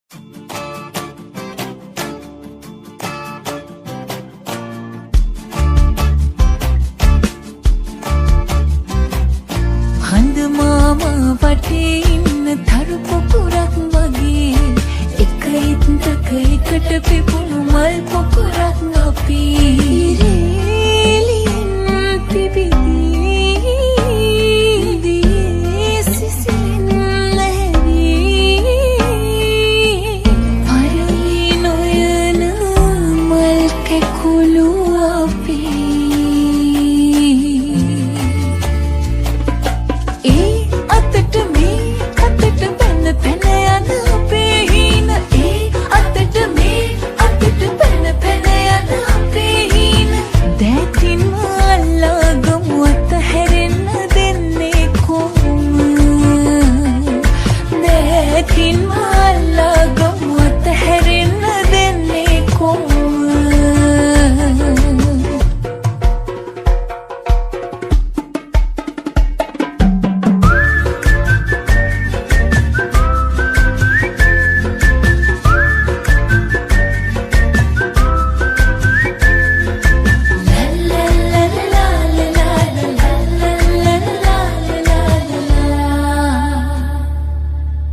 හඳ මාමා වටේ ඉන්න තරු පොකුරක් වගේ එක ඉත්තක එකට පිපුණු මල් පොකුරක් අපි ඉරේලින් පිබිදී සිසිලින් ලැහැවී පරවි නොයන මල් කැකුළු අපි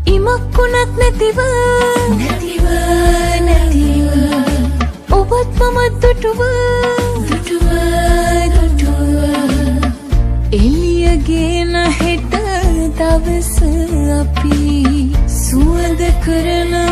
ඉමක්කුණක් නැතිව ඔබත් මමත් දුටුව එළියගෙන හෙට දවස අපි සුවඳ කරන